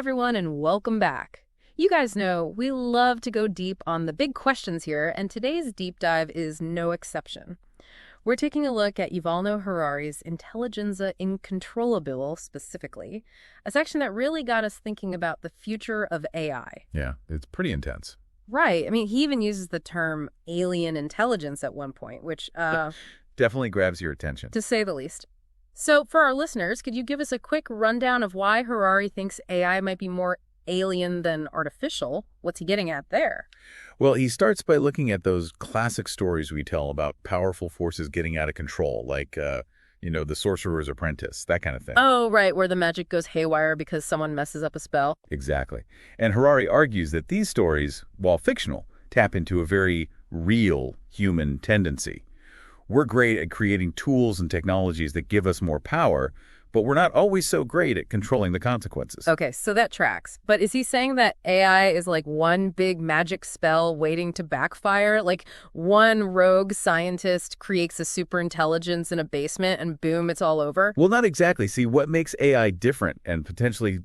everyone, and welcome back. You guys know we love to go deep on the big questions here, and today's deep dive is no exception. We're taking a look at Yuval Noah Harari's Intelligenza Incontrollabile specifically, a section that really got us thinking about the future of AI. Yeah, it's pretty intense. Right. I mean, he even uses the term alien intelligence at one point, which Definitely grabs your attention. to say the least. So for our listeners, could you give us a quick rundown of why Harari thinks AI might be more alien than artificial? What's he getting at there? Well, he starts by looking at those classic stories we tell about powerful forces getting out of control, like, the Sorcerer's Apprentice, that kind of thing. Oh, right, where the magic goes haywire because someone messes up a spell. Exactly. And Harari argues that these stories, while fictional, tap into a very real human tendency. We're great at creating tools and technologies that give us more power, but we're not always so great at controlling the consequences. Okay, so that tracks. But is he saying that AI is like one big magic spell waiting to backfire? Like one rogue scientist creates a superintelligence in a basement and boom, it's all over? Well, not exactly. See, what makes AI different and potentially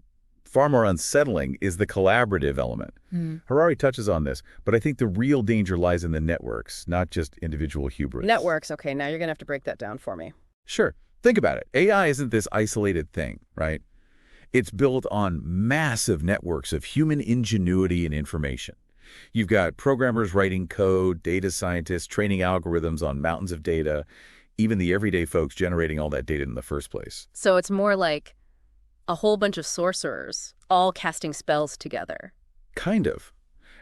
far more unsettling is the collaborative element. Harari touches on this, but I think the real danger lies in the networks, not just individual hubris. Networks. Okay, now you're going to have to break that down for me. Sure. Think about it. AI isn't this isolated thing, right? It's built on massive networks of human ingenuity and information. You've got programmers writing code, data scientists training algorithms on mountains of data, even the everyday folks generating all that data in the first place. So it's more like a whole bunch of sorcerers all casting spells together. Kind of.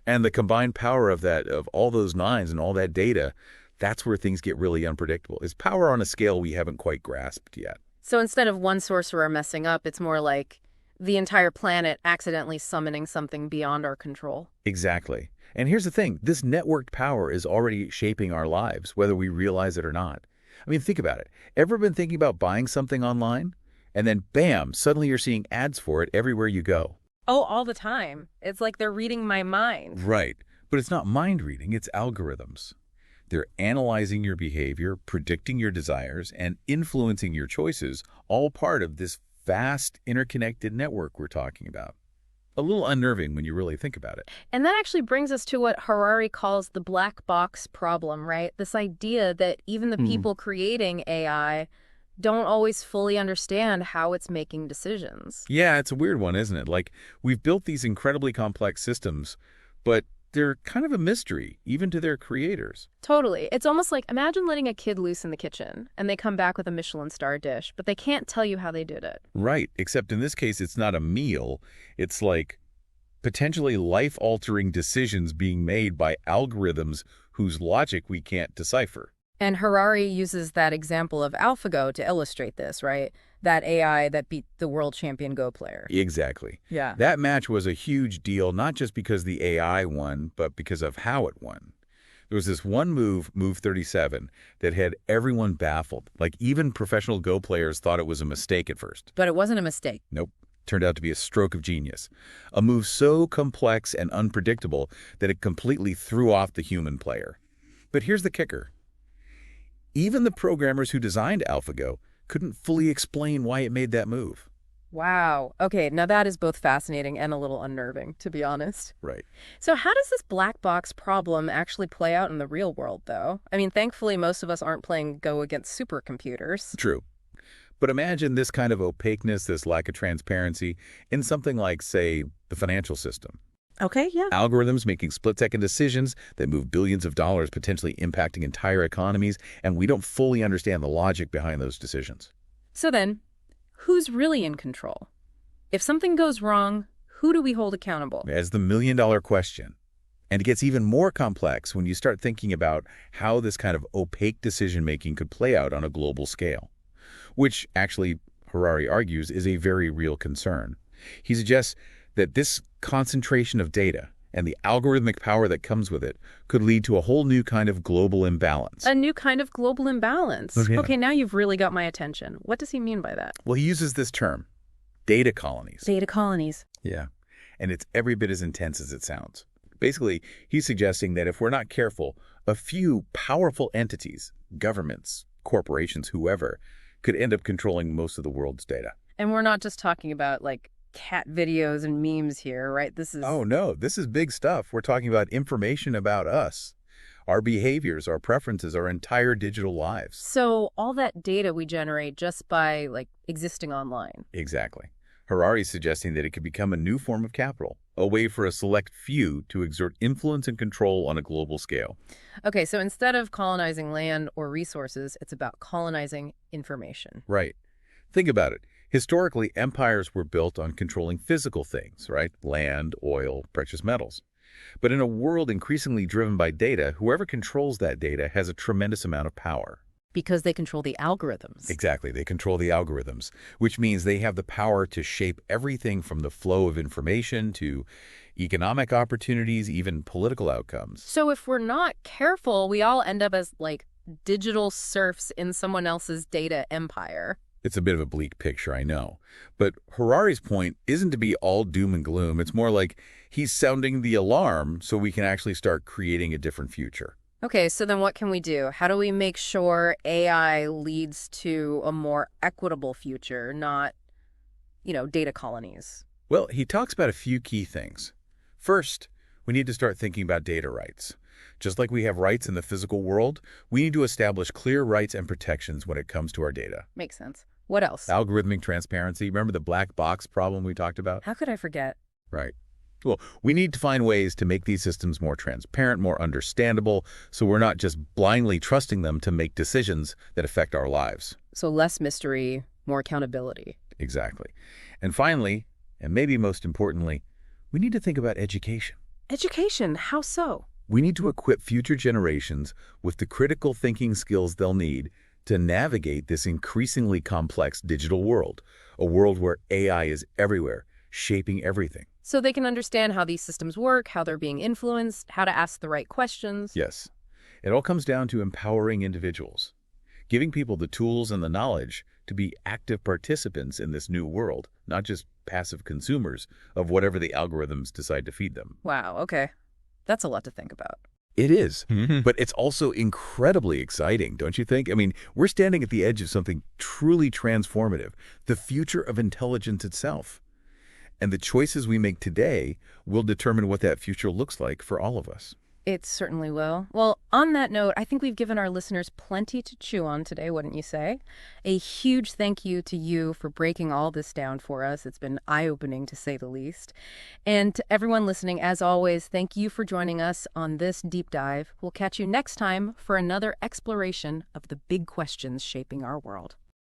And the combined power of all those nines and all that data, that's where things get really unpredictable. It's power on a scale we haven't quite grasped yet. So instead of one sorcerer messing up, it's more like the entire planet accidentally summoning something beyond our control. Exactly. And here's the thing. This networked power is already shaping our lives, whether we realize it or not. I mean, think about it. Ever been thinking about buying something online? And then, bam, suddenly you're seeing ads for it everywhere you go. Oh, all the time. It's like they're reading my mind. Right. But it's not mind reading, it's algorithms. They're analyzing your behavior, predicting your desires, and influencing your choices, all part of this vast interconnected network we're talking about. A little unnerving when you really think about it. And that actually brings us to what Harari calls the black box problem, right? This idea that even the people creating AI don't always fully understand how it's making decisions. Yeah, it's a weird one, isn't it? Like, we've built these incredibly complex systems, but they're kind of a mystery, even to their creators. Totally. It's almost like, imagine letting a kid loose in the kitchen, and they come back with a Michelin star dish, but they can't tell you how they did it. Right, except in this case, it's not a meal. It's like potentially life-altering decisions being made by algorithms whose logic we can't decipher. And Harari uses that example of AlphaGo to illustrate this, right? That AI that beat the world champion Go player. Exactly. Yeah. That match was a huge deal, not just because the AI won, but because of how it won. There was this one move, Move 37, that had everyone baffled. Like, even professional Go players thought it was a mistake at first. But it wasn't a mistake. Nope. Turned out to be a stroke of genius. A move so complex and unpredictable that it completely threw off the human player. But here's the kicker. Even the programmers who designed AlphaGo couldn't fully explain why it made that move. Wow. Okay, now that is both fascinating and a little unnerving, to be honest. Right. So how does this black box problem actually play out in the real world, though? I mean, thankfully, most of us aren't playing Go against supercomputers. True. But imagine this kind of opaqueness, this lack of transparency, in something like, say, the financial system. Okay, yeah. Algorithms making split-second decisions that move billions of dollars, potentially impacting entire economies, and we don't fully understand the logic behind those decisions. So then, who's really in control? If something goes wrong, who do we hold accountable? As the million-dollar question. And it gets even more complex when you start thinking about how this kind of opaque decision-making could play out on a global scale, which actually, Harari argues, is a very real concern. He suggests that this concentration of data and the algorithmic power that comes with it could lead to a whole new kind of global imbalance. A new kind of global imbalance. Oh, yeah. Okay, now you've really got my attention. What does he mean by that? Well, he uses this term, data colonies. Data colonies. Yeah, and it's every bit as intense as it sounds. Basically, he's suggesting that if we're not careful, a few powerful entities, governments, corporations, whoever, could end up controlling most of the world's data. And we're not just talking about, like, cat videos and memes here, right? This is... Oh, no, this is big stuff. We're talking about information about us, our behaviors, our preferences, our entire digital lives. So all that data we generate just by, like, existing online. Exactly. Harari's suggesting that it could become a new form of capital, a way for a select few to exert influence and control on a global scale. Okay, so instead of colonizing land or resources, it's about colonizing information. Right. Think about it. Historically, empires were built on controlling physical things, right? Land, oil, precious metals. But in a world increasingly driven by data, whoever controls that data has a tremendous amount of power. Because they control the algorithms. Exactly. They control the algorithms, which means they have the power to shape everything from the flow of information to economic opportunities, even political outcomes. So if we're not careful, we all end up as, like, digital serfs in someone else's data empire. It's a bit of a bleak picture, I know. But Harari's point isn't to be all doom and gloom. It's more like he's sounding the alarm so we can actually start creating a different future. Okay, so then what can we do? How do we make sure AI leads to a more equitable future, not, data colonies? Well, he talks about a few key things. First, we need to start thinking about data rights. Just like we have rights in the physical world, we need to establish clear rights and protections when it comes to our data. Makes sense. What else? Algorithmic transparency. Remember the black box problem we talked about? How could I forget? Right. Well, we need to find ways to make these systems more transparent, more understandable, so we're not just blindly trusting them to make decisions that affect our lives. So less mystery, more accountability. Exactly. And finally, and maybe most importantly, we need to think about education. Education? How so? We need to equip future generations with the critical thinking skills they'll need to navigate this increasingly complex digital world, a world where AI is everywhere, shaping everything. So they can understand how these systems work, how they're being influenced, how to ask the right questions. Yes. It all comes down to empowering individuals, giving people the tools and the knowledge to be active participants in this new world, not just passive consumers of whatever the algorithms decide to feed them. Wow, okay. That's a lot to think about. It is, but it's also incredibly exciting, don't you think? I mean, we're standing at the edge of something truly transformative, the future of intelligence itself. And the choices we make today will determine what that future looks like for all of us. It certainly will. Well, on that note, I think we've given our listeners plenty to chew on today, wouldn't you say? A huge thank you to you for breaking all this down for us. It's been eye-opening, to say the least. And to everyone listening, as always, thank you for joining us on this deep dive. We'll catch you next time for another exploration of the big questions shaping our world.